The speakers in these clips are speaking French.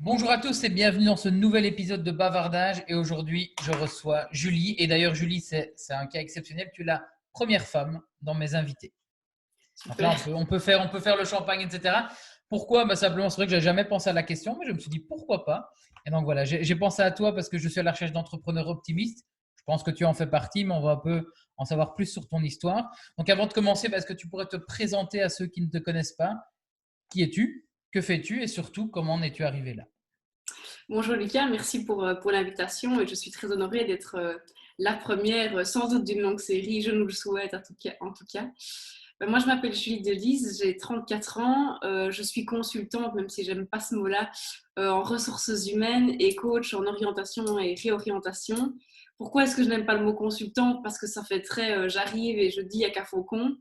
Bonjour à tous et bienvenue dans ce nouvel épisode de Bavardage. Et aujourd'hui, je reçois Julie. Et d'ailleurs, Julie, c'est un cas exceptionnel. Tu es la première femme dans mes invités. Donc là, Super. on peut faire le champagne, etc. Pourquoi? Simplement, c'est vrai que j'ai jamais pensé à la question, mais je me suis dit pourquoi pas. Et donc voilà, j'ai pensé à toi parce que je suis à la recherche d'entrepreneurs optimistes. Je pense que tu en fais partie, mais on va un peu en savoir plus sur ton histoire. Donc avant de commencer, est-ce que tu pourrais te présenter à ceux qui ne te connaissent pas? Qui es-tu? Que fais-tu? Et surtout, comment en es-tu arrivé là? Bonjour Lucas, merci pour l'invitation et je suis très honorée d'être la première, sans doute d'une longue série, je nous le souhaite en tout cas. Moi je m'appelle Julie Delise, j'ai 34 ans, je suis consultante, même si j'aime pas ce mot-là, en ressources humaines et coach en orientation et réorientation. Pourquoi est-ce que je n'aime pas le mot consultante? Parce que ça fait très j'arrive et je dis à qu'à faucon,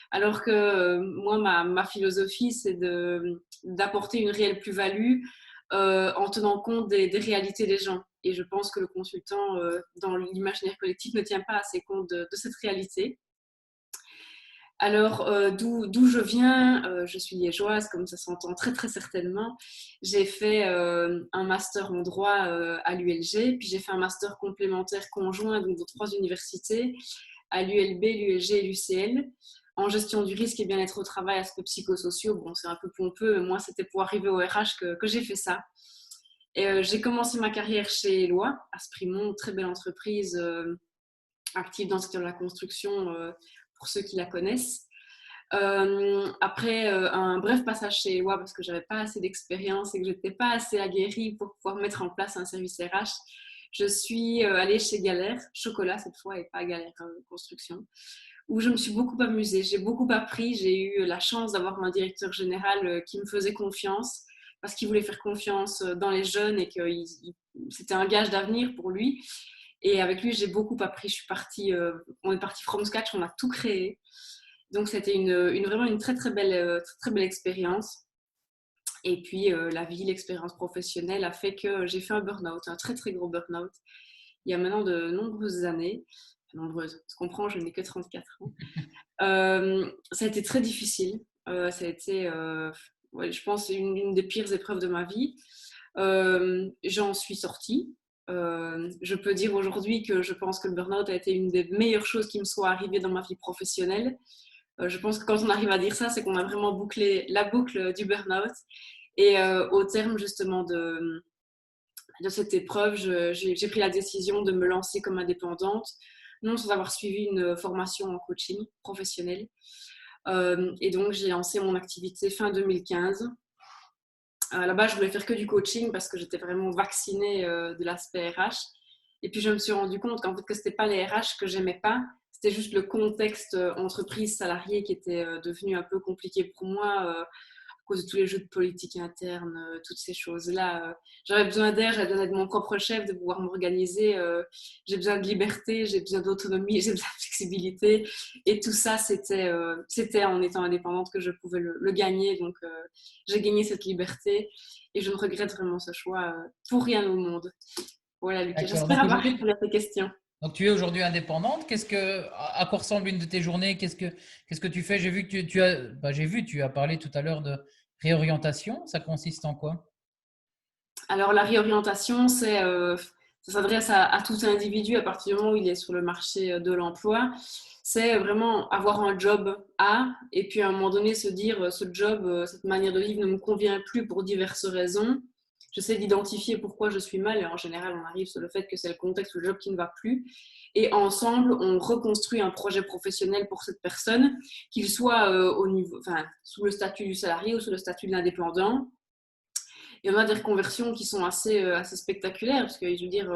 alors que moi ma philosophie c'est d'apporter une réelle plus-value en tenant compte des réalités des gens. Et je pense que le consultant, dans l'imaginaire collectif, ne tient pas assez compte de cette réalité. Alors, d'où je viens, je suis liégeoise, comme ça s'entend très très certainement. J'ai fait un master en droit à l'ULG, puis j'ai fait un master complémentaire conjoint donc, de 3 universités, à l'ULB, l'ULG et l'UCL, en gestion du risque et bien-être au travail, aspects psychosociaux. Bon, c'est un peu pompeux, mais moi, c'était pour arriver au RH que j'ai fait ça. Et j'ai commencé ma carrière chez Eloi, à Sprimont, très belle entreprise active dans le secteur de la construction, pour ceux qui la connaissent. Après un bref passage chez Eloi, parce que j'avais pas assez d'expérience et que j'étais pas assez aguerrie pour pouvoir mettre en place un service RH, je suis allée chez Galère, chocolat cette fois et pas Galère construction, où je me suis beaucoup amusée. J'ai beaucoup appris. J'ai eu la chance d'avoir un directeur général qui me faisait confiance parce qu'il voulait faire confiance dans les jeunes et que c'était un gage d'avenir pour lui. Et avec lui, j'ai beaucoup appris. On est parti from scratch, on a tout créé. Donc c'était vraiment une très très belle expérience. Et puis la vie, l'expérience professionnelle a fait que j'ai fait un burn-out, un très très gros burn-out, il y a maintenant de nombreuses années. Enfin, nombreuses, tu comprends, je n'ai que 34 ans. Ça a été très difficile. Ça a été, ouais, je pense, une des pires épreuves de ma vie. J'en suis sortie. Je peux dire aujourd'hui que je pense que le burn-out a été une des meilleures choses qui me soit arrivée dans ma vie professionnelle. Je pense que quand on arrive à dire ça, c'est qu'on a vraiment bouclé la boucle du burn-out. Et au terme justement de cette épreuve, j'ai pris la décision de me lancer comme indépendante, non sans avoir suivi une formation en coaching professionnel. Et donc, j'ai lancé mon activité fin 2015. Là-bas, je voulais faire que du coaching parce que j'étais vraiment vaccinée de l'aspect RH. Et puis, je me suis rendu compte qu'en fait, que c'était pas les RH que j'aimais pas, c'était juste le contexte entreprise salariée qui était devenu un peu compliqué pour moi cause de tous les jeux de politique interne, toutes ces choses-là. J'avais besoin d'air, j'avais besoin d'être mon propre chef, de pouvoir m'organiser. J'ai besoin de liberté, j'ai besoin d'autonomie, j'ai besoin de flexibilité. Et tout ça, c'était en étant indépendante que je pouvais le gagner. Donc, j'ai gagné cette liberté et je ne regrette vraiment ce choix pour rien au monde. Voilà, Lucas. D'accord. J'espère Donc avoir aujourd'hui, répondu à tes questions. donc tu es aujourd'hui indépendante. À quoi ressemble une de tes journées? Qu'est-ce que tu fais? J'ai vu que tu as parlé tout à l'heure de réorientation. Ça consiste en quoi? Alors, la réorientation, ça s'adresse à tout individu à partir du moment où il est sur le marché de l'emploi. C'est vraiment avoir un job et puis à un moment donné se dire ce job, cette manière de vivre ne me convient plus pour diverses raisons. J'essaie d'identifier pourquoi je suis mal et en général, on arrive sur le fait que c'est le contexte, le job qui ne va plus. Et ensemble, on reconstruit un projet professionnel pour cette personne, qu'il soit sous le statut du salarié ou sous le statut de l'indépendant. Et on a des reconversions qui sont assez spectaculaires, parce que je veux dire,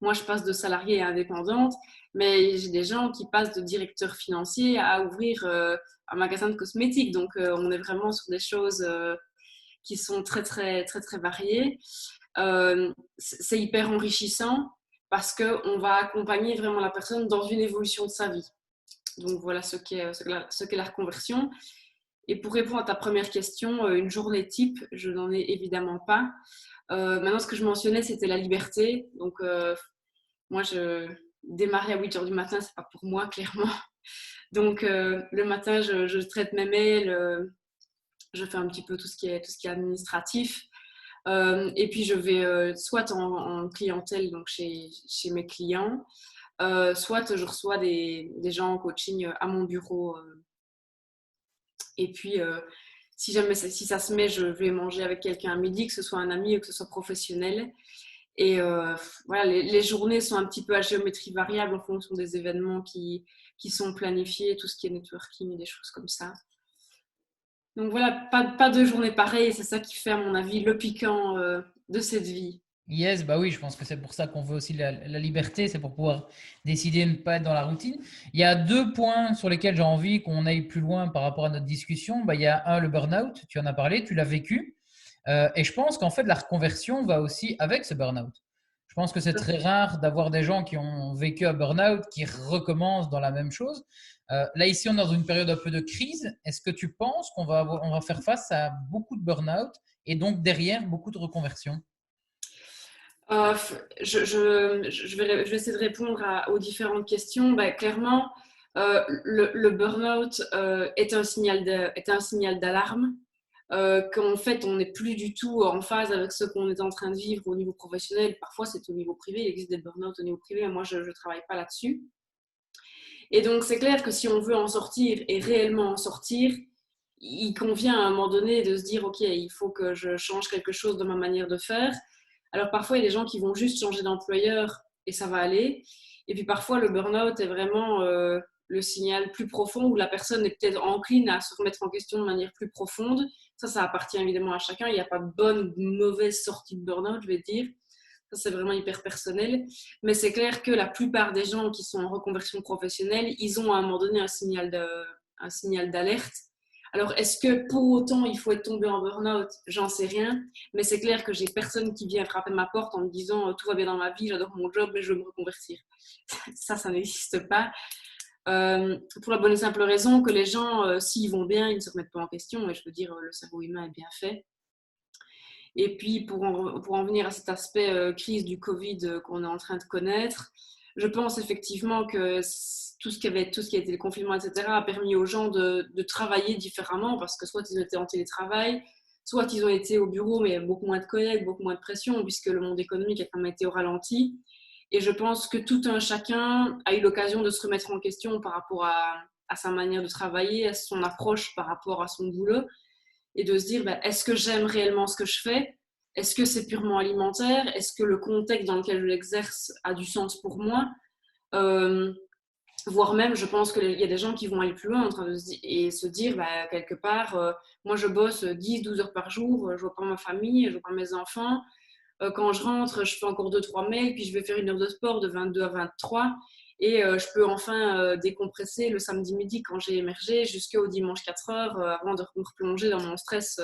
moi je passe de salarié à indépendante, mais j'ai des gens qui passent de directeur financier à ouvrir un magasin de cosmétiques. Donc on est vraiment sur des choses qui sont très très très très variées. C'est hyper enrichissant parce qu'on va accompagner vraiment la personne dans une évolution de sa vie. Donc voilà ce qu'est la reconversion. Et pour répondre à ta première question, une journée type, je n'en ai évidemment pas. Maintenant, ce que je mentionnais, c'était la liberté. Donc, moi, démarrer à 8 heures du matin, c'est pas pour moi, clairement. Donc, le matin, je traite mes mails, je fais un petit peu tout ce qui est administratif. Et puis, je vais soit en clientèle, donc chez mes clients, soit je reçois des gens en coaching à mon bureau. Et puis, si ça se met, je vais manger avec quelqu'un à midi, que ce soit un ami ou que ce soit professionnel. Et voilà, les journées sont un petit peu à géométrie variable en fonction des événements qui sont planifiés, tout ce qui est networking et des choses comme ça. Donc voilà, pas de journée pareille, c'est ça qui fait, à mon avis, le piquant de cette vie. Yes, bah oui, je pense que c'est pour ça qu'on veut aussi la liberté, c'est pour pouvoir décider de ne pas être dans la routine. Il y a deux points sur lesquels j'ai envie qu'on aille plus loin par rapport à notre discussion. Bah, il y a un, le burn-out, tu en as parlé, tu l'as vécu. Et je pense qu'en fait, la reconversion va aussi avec ce burn-out. Je pense que c'est très rare d'avoir des gens qui ont vécu un burn-out qui recommencent dans la même chose. Là, ici, on est dans une période un peu de crise. Est-ce que tu penses on va faire face à beaucoup de burn-out et donc derrière beaucoup de reconversion? Euh, je vais essayer de répondre aux différentes questions. Bah, clairement, le burn-out est un signal d'alarme. Qu'en fait, on n'est plus du tout en phase avec ce qu'on est en train de vivre au niveau professionnel. Parfois, c'est au niveau privé. Il existe des burn-out au niveau privé, mais moi, je ne travaille pas là-dessus. Et donc, c'est clair que si on veut en sortir et réellement en sortir, il convient à un moment donné de se dire, OK, il faut que je change quelque chose dans ma manière de faire. Alors, parfois, il y a des gens qui vont juste changer d'employeur et ça va aller. Et puis, parfois, le burn-out est vraiment le signal plus profond où la personne est peut-être encline à se remettre en question de manière plus profonde. Ça appartient évidemment à chacun. Il n'y a pas de bonne ou de mauvaise sortie de burn-out, je vais dire. Ça, c'est vraiment hyper personnel. Mais c'est clair que la plupart des gens qui sont en reconversion professionnelle, ils ont à un moment donné un signal d'alerte. Alors, est-ce que pour autant, il faut être tombé en burn-out? J'en sais rien. Mais c'est clair que j'ai personne qui vient frapper ma porte en me disant tout va bien dans ma vie, j'adore mon job, mais je veux me reconvertir. Ça n'existe pas. Pour la bonne et simple raison que les gens, s'ils vont bien, ils ne se remettent pas en question. Et je veux dire, le cerveau humain est bien fait. Et puis, pour en venir à cet aspect crise du Covid qu'on est en train de connaître, je pense effectivement que tout ce qui a été le confinement, etc., a permis aux gens de travailler différemment parce que soit ils étaient en télétravail, soit ils ont été au bureau, mais il y a beaucoup moins de collègues, beaucoup moins de pression puisque le monde économique a quand même été au ralenti. Et je pense que tout un chacun a eu l'occasion de se remettre en question par rapport à sa manière de travailler, à son approche par rapport à son boulot et de se dire est-ce que j'aime réellement ce que je fais? Est-ce que c'est purement alimentaire? Est-ce que le contexte dans lequel je l'exerce a du sens pour moi? Voire même, je pense qu'il y a des gens qui vont aller plus loin en train de se dire quelque part, moi je bosse 10-12 heures par jour, je vois pas ma famille, je vois pas mes enfants. Quand je rentre, je fais encore 2-3 mails, puis je vais faire une heure de sport de 22 à 23. Et je peux enfin décompresser le samedi midi quand j'ai émergé jusqu'au dimanche 4 heures avant de me replonger dans mon stress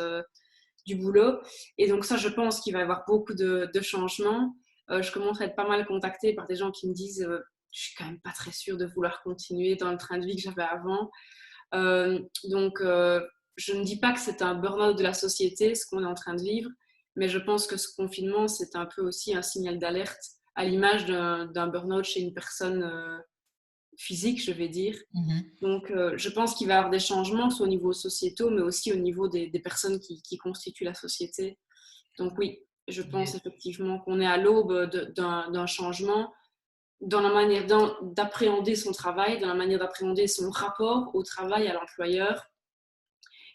du boulot. Et donc ça, je pense qu'il va y avoir beaucoup de changements. Je commence à être pas mal contactée par des gens qui me disent je suis quand même pas très sûre de vouloir continuer dans le train de vie que j'avais avant. Donc je ne dis pas que c'est un burn-out de la société, ce qu'on est en train de vivre, mais je pense que ce confinement, c'est un peu aussi un signal d'alerte à l'image d'un burn-out chez une personne physique, je vais dire. Donc, je pense qu'il va y avoir des changements, soit au niveau sociétaux, mais aussi au niveau des personnes qui constituent la société. Donc oui, je pense effectivement qu'on est à l'aube d'un changement dans la manière d'appréhender son travail, dans la manière d'appréhender son rapport au travail, à l'employeur,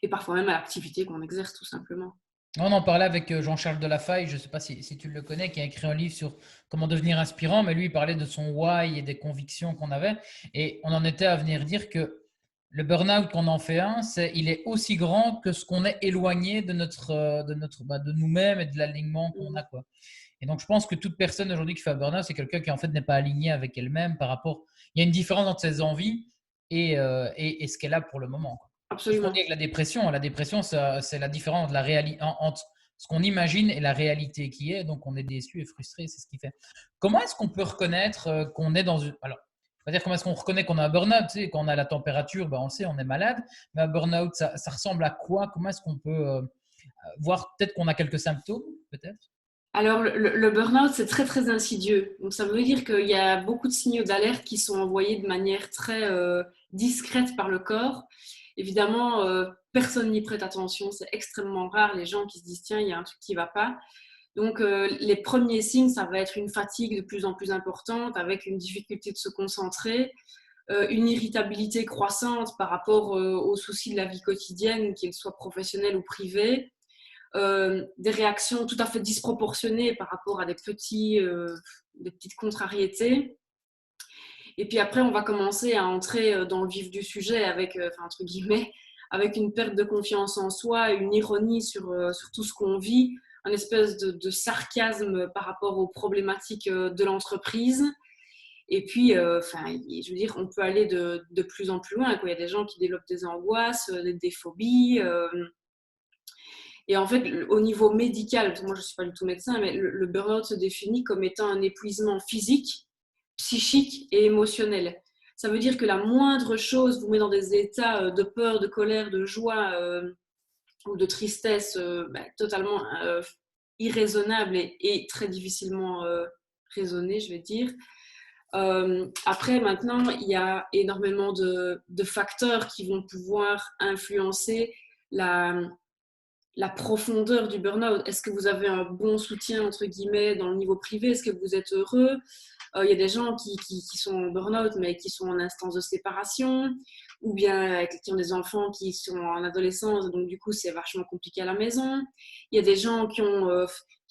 et parfois même à l'activité qu'on exerce tout simplement. On en parlait avec Jean-Charles Delafaye, je ne sais pas si tu le connais, qui a écrit un livre sur comment devenir inspirant, mais lui, il parlait de son why et des convictions qu'on avait. Et on en était à venir dire que le burn-out qu'on en fait un, il est aussi grand que ce qu'on est éloigné de nous-mêmes et de l'alignement qu'on a, quoi. Et donc, je pense que toute personne aujourd'hui qui fait un burn-out, c'est quelqu'un qui en fait n'est pas aligné avec elle-même par rapport. Il y a une différence entre ses envies et ce qu'elle a pour le moment, quoi. Ce qu'on Absolument. dit avec la dépression, c'est la différence entre ce qu'on imagine et la réalité qui est. Donc, on est déçu et frustré, c'est ce qui fait. Comment est-ce qu'on peut reconnaître qu'on est dans une. Alors, on va dire comment est-ce qu'on reconnaît qu'on a un burn-out, tu sais, quand on a la température, ben on le sait, on est malade. Mais un burn-out, ça ressemble à quoi? Comment est-ce qu'on peut voir peut-être qu'on a quelques symptômes, peut-être? Alors, le burn-out, c'est très, très insidieux. Donc, ça veut dire qu'il y a beaucoup de signaux d'alerte qui sont envoyés de manière très discrète par le corps. Évidemment, personne n'y prête attention. C'est extrêmement rare les gens qui se disent tiens, il y a un truc qui ne va pas. Donc, les premiers signes, ça va être une fatigue de plus en plus importante avec une difficulté de se concentrer, une irritabilité croissante par rapport aux soucis de la vie quotidienne, qu'ils soient professionnels ou privés, des réactions tout à fait disproportionnées par rapport à des petites contrariétés. Et puis après, on va commencer à entrer dans le vif du sujet avec, entre guillemets, avec une perte de confiance en soi, une ironie sur tout ce qu'on vit, un espèce de sarcasme par rapport aux problématiques de l'entreprise. Et puis, je veux dire, on peut aller de plus en plus loin, quoi. Il y a des gens qui développent des angoisses, des phobies. Et en fait, au niveau médical, parce que moi je ne suis pas du tout médecin, mais le burn-out se définit comme étant un épuisement physique, psychique et émotionnel. Ça veut dire que la moindre chose vous met dans des états de peur, de colère, de joie ou de tristesse totalement irraisonnables et très difficilement raisonnés, je vais dire. Après, maintenant, il y a énormément de facteurs qui vont pouvoir influencer la profondeur du burn-out. Est-ce que vous avez un bon soutien, entre guillemets, dans le niveau privé? Est-ce que vous êtes heureux? Il y a des gens qui sont en burn-out, mais qui sont en instance de séparation, ou bien qui ont des enfants qui sont en adolescence, donc du coup, c'est vachement compliqué à la maison. Il y a des gens qui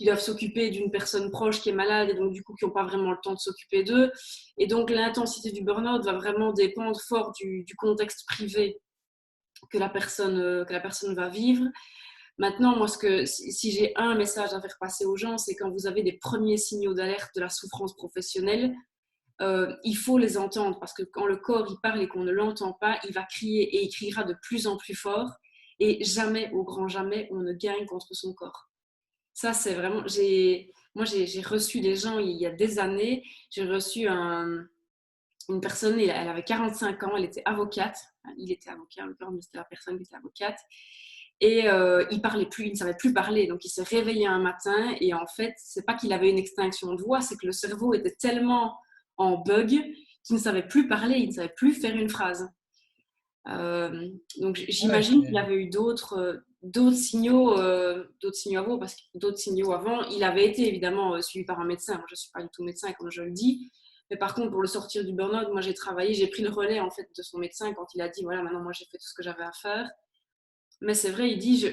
doivent s'occuper d'une personne proche qui est malade, et donc du coup, qui n'ont pas vraiment le temps de s'occuper d'eux. Et donc, l'intensité du burn-out va vraiment dépendre fort du contexte privé que la personne va vivre. Maintenant, moi, si j'ai un message à faire passer aux gens, c'est quand vous avez des premiers signaux d'alerte de la souffrance professionnelle, il faut les entendre parce que quand le corps il parle et qu'on ne l'entend pas, il va crier et il criera de plus en plus fort et jamais, au grand jamais, on ne gagne contre son corps. Ça, c'est vraiment... j'ai reçu des gens il y a des années, j'ai reçu une personne, elle avait 45 ans, elle était avocate, il était avocat, mais c'était la personne qui était avocate. Et il parlait plus, il ne savait plus parler. Donc, il s'est réveillé un matin et en fait, c'est pas qu'il avait une extinction de voix, c'est que le cerveau était tellement en bug qu'il ne savait plus parler, il ne savait plus faire une phrase. Donc, j'imagine qu'il avait eu d'autres signaux avant, parce que d'autres signaux avant. Il avait été évidemment suivi par un médecin. Moi, je ne suis pas du tout médecin, comme je le dis. Mais par contre, pour le sortir du burn-out, moi, j'ai pris le relais en fait de son médecin quand il a dit voilà, maintenant, moi, j'ai fait tout ce que j'avais à faire. Mais c'est vrai, il dit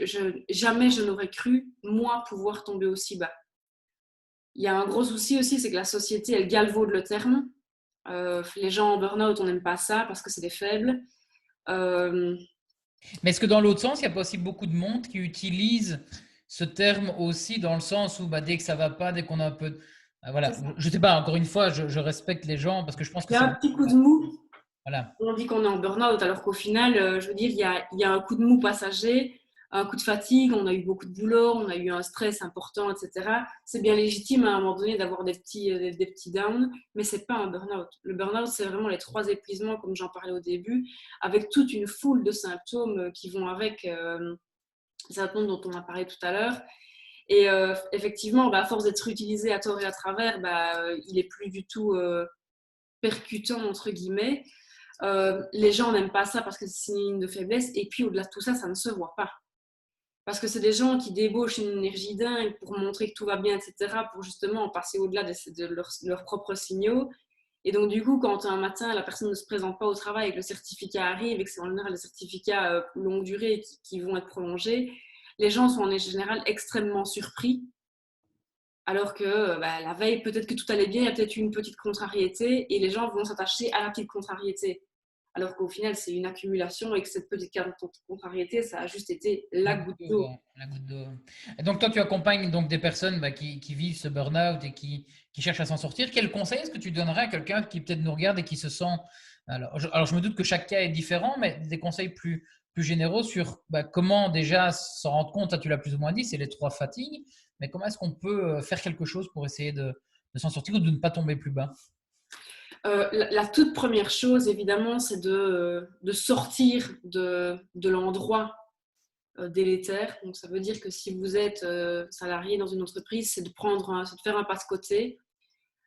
jamais je n'aurais cru, moi, pouvoir tomber aussi bas. Il y a un gros souci aussi, c'est que la société, elle galvaude le terme. Les gens en burn-out, on n'aime pas ça parce que c'est des faibles. Mais est-ce que dans l'autre sens, il n'y a pas aussi beaucoup de monde qui utilise ce terme aussi dans le sens où dès que ça va pas, dès qu'on a un peu... voilà, je ne sais pas, encore une fois, je respecte les gens parce que je pense que il y a c'est... un petit coup de mou. Voilà. On dit qu'on est en burn-out alors qu'au final, je veux dire, il y a un coup de mou passager, un coup de fatigue, on a eu beaucoup de boulot, on a eu un stress important, etc. C'est bien légitime à un moment donné d'avoir des petits downs, mais ce n'est pas un burn-out. Le burn-out, c'est vraiment les 3 épuisements, comme j'en parlais au début, avec toute une foule de symptômes qui vont avec les symptômes dont on a parlé tout à l'heure. Et effectivement, à force d'être utilisé à tort et à travers, il n'est plus du tout percutant, entre guillemets. Les gens n'aiment pas ça parce que c'est signe de faiblesse. Et puis, au-delà de tout ça, ça ne se voit pas. Parce que c'est des gens qui débauchent une énergie dingue pour montrer que tout va bien, etc., pour justement passer au-delà de leurs propres signaux. Et donc, du coup, quand un matin, la personne ne se présente pas au travail et que le certificat arrive et que c'est en général des certificats longue durée qui vont être prolongés, les gens sont en général extrêmement surpris. Alors que la veille, peut-être que tout allait bien, il y a peut-être eu une petite contrariété et les gens vont s'attacher à la petite contrariété. Alors qu'au final, c'est une accumulation et que cette petite contrariété, ça a juste été la goutte d'eau. La goutte d'eau. Et donc, toi, tu accompagnes donc des personnes qui vivent ce burn-out et qui cherchent à s'en sortir. Quel conseil est-ce que tu donnerais à quelqu'un qui peut-être nous regarde et qui se sent… Alors, je me doute que chaque cas est différent, mais des conseils plus généraux sur comment déjà s'en rendre compte. Ça, tu l'as plus ou moins dit, c'est les 3 fatigues. Mais comment est-ce qu'on peut faire quelque chose pour essayer de s'en sortir ou de ne pas tomber plus bas? La toute première chose, évidemment, c'est de sortir de l'endroit délétère. Donc, ça veut dire que si vous êtes salarié dans une entreprise, c'est de faire un pas de côté.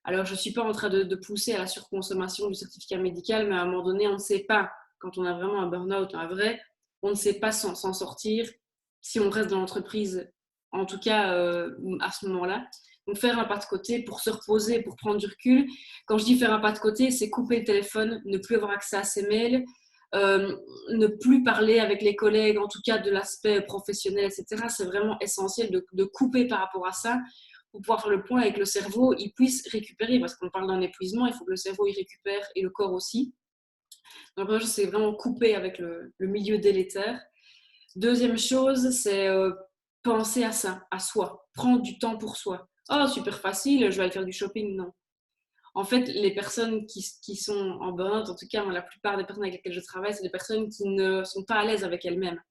Alors, je ne suis pas en train de pousser à la surconsommation du certificat médical, mais à un moment donné, on ne sait pas, quand on a vraiment un burn-out, un vrai, on ne sait pas s'en sortir si on reste dans l'entreprise, en tout cas à ce moment-là. Donc faire un pas de côté pour se reposer, pour prendre du recul. Quand je dis faire un pas de côté, c'est couper le téléphone, ne plus avoir accès à ses mails, ne plus parler avec les collègues, en tout cas de l'aspect professionnel, etc. C'est vraiment essentiel de couper par rapport à ça pour pouvoir faire le point avec le cerveau, il puisse récupérer, parce qu'on parle d'un épuisement, il faut que le cerveau y récupère et le corps aussi. Donc, la première chose, c'est vraiment couper avec le milieu délétère. Deuxième chose, c'est penser à ça, à soi, prendre du temps pour soi. Oh, super facile, je vais aller faire du shopping. Non. En fait, les personnes qui sont en burn-out, en tout cas, la plupart des personnes avec lesquelles je travaille, c'est des personnes qui ne sont pas à l'aise avec elles-mêmes.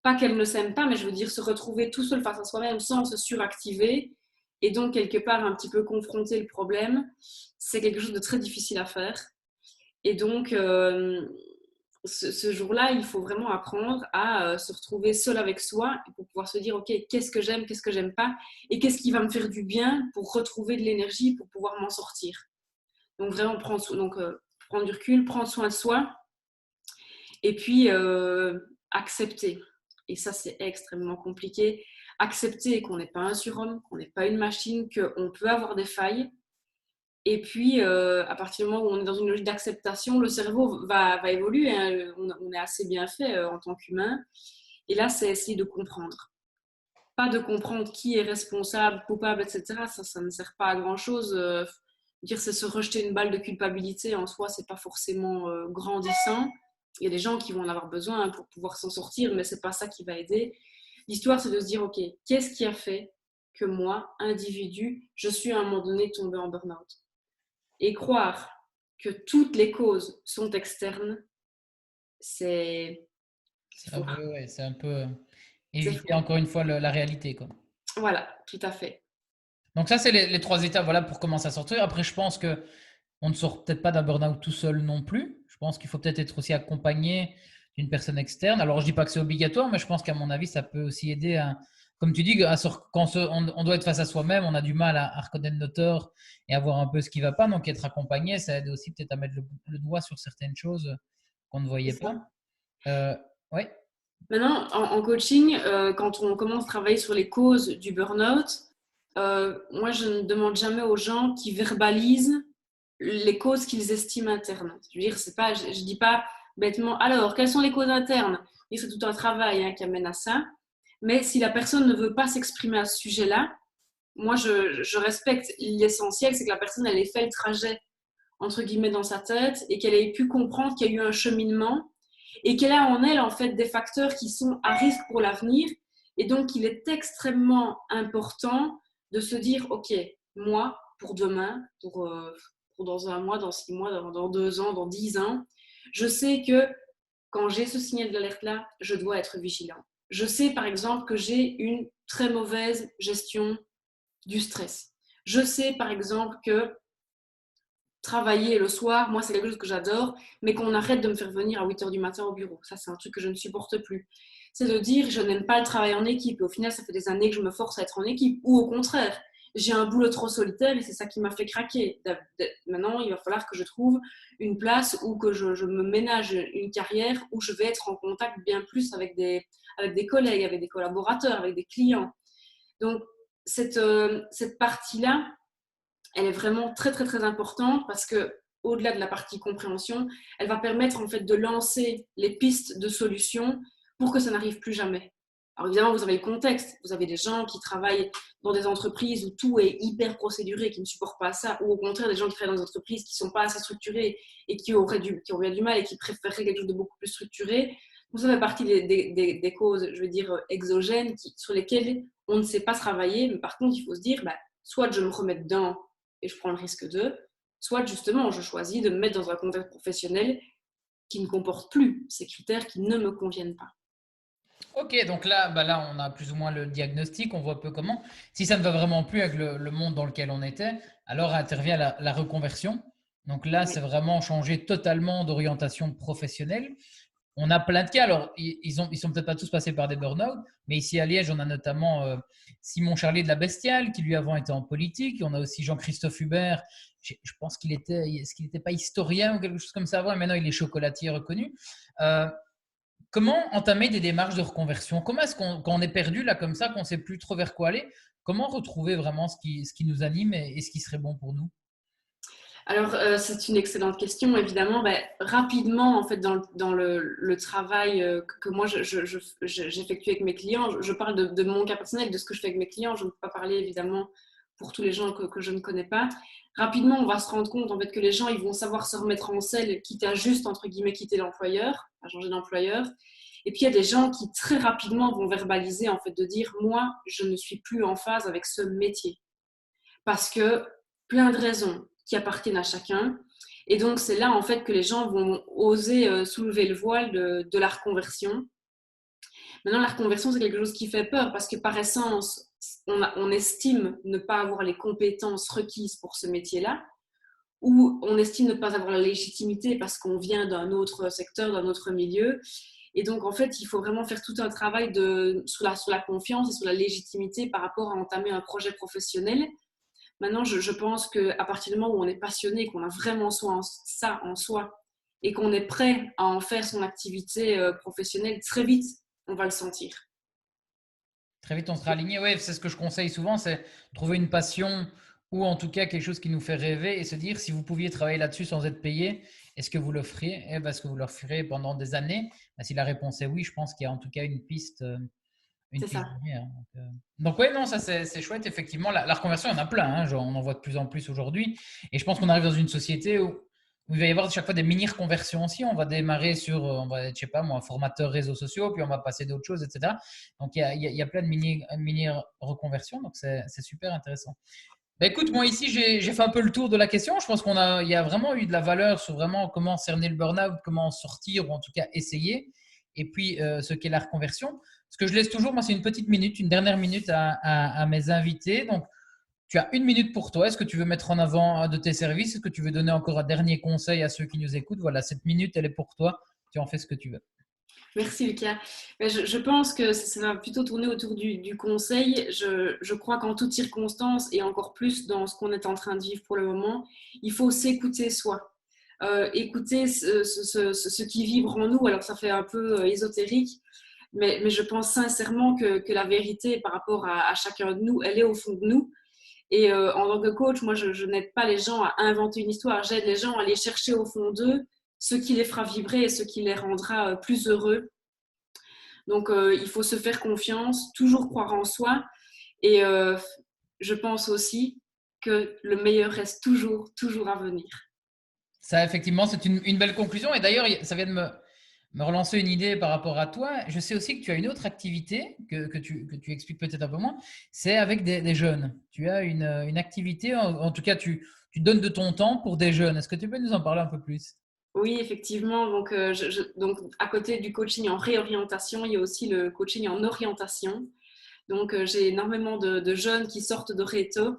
Pas qu'elles ne s'aiment pas, mais je veux dire se retrouver tout seul face à soi-même sans se suractiver et donc quelque part un petit peu confronter le problème, c'est quelque chose de très difficile à faire. Et donc, ce jour-là, il faut vraiment apprendre à se retrouver seul avec soi pour pouvoir se dire, OK, qu'est-ce que j'aime pas, et qu'est-ce qui va me faire du bien pour retrouver de l'énergie, pour pouvoir m'en sortir. Donc, vraiment prendre du recul, prendre soin de soi, et puis accepter. Et ça, c'est extrêmement compliqué. Accepter qu'on n'est pas un surhomme, qu'on n'est pas une machine, qu'on peut avoir des failles. Et puis, à partir du moment où on est dans une logique d'acceptation, le cerveau va évoluer. Hein. On est assez bien fait en tant qu'humain. Et là, c'est essayer de comprendre. Pas de comprendre qui est responsable, coupable, etc. Ça ne sert pas à grand-chose. Dire c'est se rejeter une balle de culpabilité en soi, c'est pas forcément grandissant. Il y a des gens qui vont en avoir besoin pour pouvoir s'en sortir, mais c'est pas ça qui va aider. L'histoire, c'est de se dire, OK, qu'est-ce qui a fait que moi, individu, je suis à un moment donné tombé en burn-out? Et croire que toutes les causes sont externes, c'est faux. C'est un peu C'est éviter faux. encore une fois la réalité, quoi. Voilà, tout à fait. Donc ça, c'est les trois étapes, voilà, pour commencer à sortir. Après, je pense que on ne sort peut-être pas d'un burn-out tout seul non plus. Je pense qu'il faut peut-être être aussi accompagné d'une personne externe. Alors, je dis pas que c'est obligatoire, mais je pense qu'à mon avis, ça peut aussi aider à, comme tu dis, on doit être face à soi-même, on a du mal à reconnaître nos torts et à voir un peu ce qui va pas. Donc, être accompagné, ça aide aussi peut-être à mettre le doigt sur certaines choses qu'on ne C'est voyait ça. pas. Ouais. Maintenant, en coaching, quand on commence à travailler sur les causes du burn-out, moi, je ne demande jamais aux gens qui verbalisent les causes qu'ils estiment internes. Je veux dire, c'est pas, je dis pas bêtement, alors, quelles sont les causes internes? Et c'est tout un travail qui amène à ça. Mais si la personne ne veut pas s'exprimer à ce sujet-là, moi, je respecte. L'essentiel, c'est que la personne, elle ait fait le trajet, entre guillemets, dans sa tête et qu'elle ait pu comprendre qu'il y a eu un cheminement et qu'elle a en elle, en fait, des facteurs qui sont à risque pour l'avenir. Et donc, il est extrêmement important de se dire, OK, moi, pour demain, pour dans un mois, dans 6 mois, dans 2 ans, dans 10 ans, je sais que quand j'ai ce signal d'alerte-là, je dois être vigilant. Je sais, par exemple, que j'ai une très mauvaise gestion du stress. Je sais, par exemple, que travailler le soir, moi, c'est quelque chose que j'adore, mais qu'on arrête de me faire venir à 8 heures du matin au bureau. Ça, c'est un truc que je ne supporte plus. C'est de dire, je n'aime pas le travail en équipe. Et au final, ça fait des années que je me force à être en équipe. Ou au contraire, j'ai un boulot trop solitaire et c'est ça qui m'a fait craquer. Maintenant, il va falloir que je trouve une place où que je me ménage une carrière où je vais être en contact bien plus avec des collègues, avec des collaborateurs, avec des clients. Donc, cette partie-là, elle est vraiment très, très, très importante parce que au-delà de la partie compréhension, elle va permettre en fait de lancer les pistes de solutions pour que ça n'arrive plus jamais. Alors évidemment, vous avez le contexte. Vous avez des gens qui travaillent dans des entreprises où tout est hyper procéduré, qui ne supportent pas ça, ou au contraire des gens qui travaillent dans des entreprises qui ne sont pas assez structurées et qui auraient du mal et qui préféreraient quelque chose de beaucoup plus structuré. Donc ça fait partie des causes, je vais dire, exogènes sur lesquelles on ne sait pas travailler. Mais par contre, il faut se dire, soit je me remets dedans et je prends le risque soit justement je choisis de me mettre dans un contexte professionnel qui ne comporte plus ces critères qui ne me conviennent pas. Ok, donc là, là, on a plus ou moins le diagnostic, on voit un peu comment. Si ça ne va vraiment plus avec le monde dans lequel on était, alors intervient la reconversion. Donc là, Oui. c'est vraiment changer totalement d'orientation professionnelle. On a plein de cas. Alors, ils sont peut-être pas tous passés par des burn-out, mais ici à Liège, on a notamment Simon Charlier de la Bestiale, qui lui avant était en politique. On a aussi Jean-Christophe Hubert. Je pense qu'il était, est-ce qu'il n'était pas historien ou quelque chose comme ça avant, et maintenant il est chocolatier reconnu. Euh, comment entamer des démarches de reconversion? Comment est-ce qu'on, quand on est perdu là comme ça, qu'on ne sait plus trop vers quoi aller, comment retrouver vraiment ce qui nous anime et ce qui serait bon pour nous? Alors, c'est une excellente question. Évidemment, rapidement, en fait, dans le travail que moi, j'effectue avec mes clients, je parle de mon cas personnel, de ce que je fais avec mes clients. Je ne peux pas parler, évidemment, pour tous les gens que je ne connais pas. Rapidement, on va se rendre compte, en fait, que les gens, ils vont savoir se remettre en selle, quitte à juste, entre guillemets, quitter l'employeur, à changer d'employeur. Et puis, il y a des gens qui, très rapidement, vont verbaliser, en fait, de dire, moi, je ne suis plus en phase avec ce métier. Parce que plein de raisons qui appartiennent à chacun. Et donc, c'est là, en fait, que les gens vont oser soulever le voile de la reconversion. Maintenant, la reconversion, c'est quelque chose qui fait peur parce que par essence, on estime ne pas avoir les compétences requises pour ce métier-là, ou on estime ne pas avoir la légitimité parce qu'on vient d'un autre secteur, d'un autre milieu. Et donc, en fait, il faut vraiment faire tout un travail sur la confiance et sur la légitimité par rapport à entamer un projet professionnel. Maintenant, je pense qu'à partir du moment où on est passionné, qu'on a vraiment ça en soi et qu'on est prêt à en faire son activité professionnelle, très vite, on va le sentir. Très vite, on sera aligné. Oui, c'est ce que je conseille souvent, c'est trouver une passion ou en tout cas quelque chose qui nous fait rêver et se dire si vous pouviez travailler là-dessus sans être payé, est-ce que vous le feriez? Est-ce que vous le ferez pendant des années? Si la réponse est oui, je pense qu'il y a en tout cas une piste. Une C'est piste ça. derrière. Donc ouais, non, ça c'est chouette, effectivement. La reconversion, il y en a plein, hein, genre, on en voit de plus en plus aujourd'hui. Et je pense qu'on arrive dans une société où il va y avoir chaque fois des mini-reconversions aussi. On va démarrer sur, on va être, je sais pas moi, formateur réseaux sociaux, puis on va passer d'autres choses, etc. Donc il y a plein de mini-reconversions, donc c'est super intéressant. Bah, écoute, moi ici, j'ai fait un peu le tour de la question. Je pense il y a vraiment eu de la valeur sur vraiment comment cerner le burn-out, comment en sortir, ou en tout cas essayer, et puis ce qu'est la reconversion. Ce que je laisse toujours, moi, c'est une petite minute, une dernière minute à mes invités. Donc, tu as une minute pour toi. Est-ce que tu veux mettre en avant un de tes services? Est-ce que tu veux donner encore un dernier conseil à ceux qui nous écoutent? Voilà, cette minute, elle est pour toi. Tu en fais ce que tu veux. Merci Lucas. Je pense que ça va plutôt tourner autour du conseil. Je crois qu'en toutes circonstances et encore plus dans ce qu'on est en train de vivre pour le moment, il faut s'écouter soi. Écouter ce qui vibre en nous. Alors ça fait un peu ésotérique, mais je pense sincèrement que la vérité par rapport à chacun de nous, elle est au fond de nous. Et en tant que coach, moi, je n'aide pas les gens à inventer une histoire. J'aide les gens à aller chercher au fond d'eux ce qui les fera vibrer et ce qui les rendra plus heureux. Donc, il faut se faire confiance, toujours croire en soi. Et je pense aussi que le meilleur reste toujours, toujours à venir. Ça, effectivement, c'est une belle conclusion. Et d'ailleurs, ça vient de me relancer une idée par rapport à toi. Je sais aussi que tu as une autre activité que tu expliques peut-être un peu moins. C'est avec des jeunes. Tu as une activité, en tout cas, tu donnes de ton temps pour des jeunes. Est-ce que tu peux nous en parler un peu plus? Oui, effectivement. Donc, donc, à côté du coaching en réorientation, il y a aussi le coaching en orientation. Donc, j'ai énormément de jeunes qui sortent de réto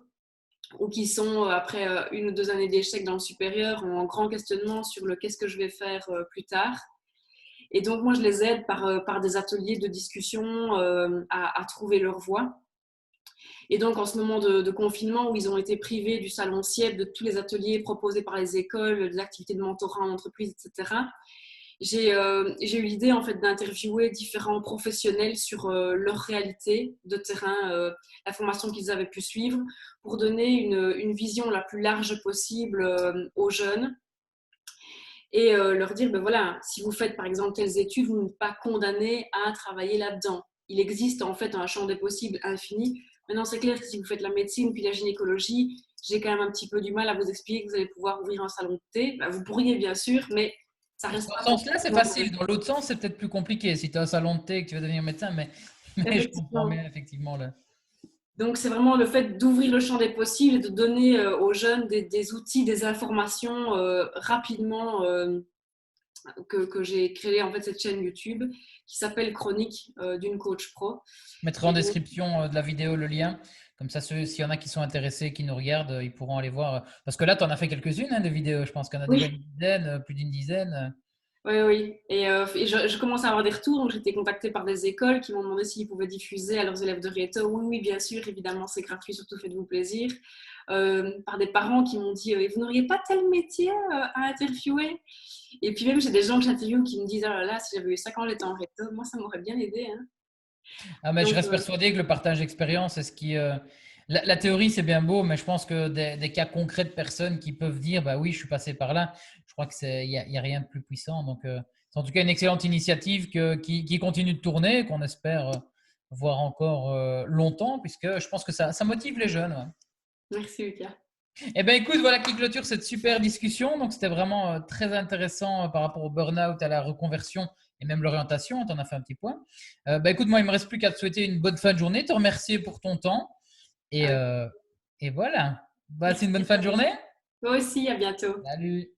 ou qui sont, après une ou deux années d'échec dans le supérieur, en grand questionnement sur le qu'est-ce que je vais faire plus tard. Et donc, moi, je les aide par des ateliers de discussion à trouver leur voie. Et donc, en ce moment de confinement où ils ont été privés du salon CIEP, de tous les ateliers proposés par les écoles, des activités de mentorat en entreprise, etc., j'ai eu l'idée en fait d'interviewer différents professionnels sur leur réalité de terrain, la formation qu'ils avaient pu suivre, pour donner une vision la plus large possible aux jeunes et leur dire, ben voilà, si vous faites par exemple telles études, vous n'êtes pas condamné à travailler là-dedans. Il existe en fait un champ des possibles infini. Maintenant, c'est clair que si vous faites la médecine puis la gynécologie, j'ai quand même un petit peu du mal à vous expliquer que vous allez pouvoir ouvrir un salon de thé. Ben, vous pourriez bien sûr, mais ça Dans reste ce pas sens-là, c'est forcément facile. Dans l'autre sens, c'est peut-être plus compliqué. Si tu as un salon de thé et que tu veux devenir médecin, mais je comprends effectivement. bien, effectivement. Là. Donc, c'est vraiment le fait d'ouvrir le champ des possibles et de donner aux jeunes des outils, des informations rapidement que j'ai créé en fait cette chaîne YouTube qui s'appelle Chronique d'une coach pro. Je mettrai en Et donc, description de la vidéo le lien. Comme ça, s'il y en a qui sont intéressés, qui nous regardent, ils pourront aller voir. Parce que là, tu en as fait quelques-unes hein, de vidéos. Je pense qu'il y en a déjà oui, une dizaine, plus d'une dizaine. Oui, oui. Et je commence à avoir des retours. Donc, j'ai été contactée par des écoles qui m'ont demandé s'ils pouvaient diffuser à leurs élèves de Rieto. Oui, oui, bien sûr, évidemment, c'est gratuit, surtout faites-vous plaisir. Par des parents qui m'ont dit vous n'auriez pas tel métier à interviewer. Et puis même, j'ai des gens que j'interviewe qui me disent oh là là, si j'avais eu ça quand j'étais en Rieto, moi, ça m'aurait bien aidé. Hein. Ah, mais je Donc, reste persuadé que le partage d'expérience, c'est ce qui. La théorie, c'est bien beau, mais je pense que des cas concrets de personnes qui peuvent dire, bah oui, je suis passé par là, je crois que y a rien de plus puissant. Donc, c'est en tout cas une excellente initiative qui continue de tourner, et qu'on espère voir encore longtemps, puisque je pense que ça motive les jeunes. Ouais. merci, Lucas. Eh bien, écoute, voilà qui clôture cette super discussion. Donc, c'était vraiment très intéressant par rapport au burn-out, à la reconversion et même l'orientation. Tu en as fait un petit point. Écoute, moi, il ne me reste plus qu'à te souhaiter une bonne fin de journée, te remercier pour ton temps. Et, Avec- euh, et voilà. Bah, c'est une bonne Merci, fin de journée. toi aussi, à bientôt. Salut.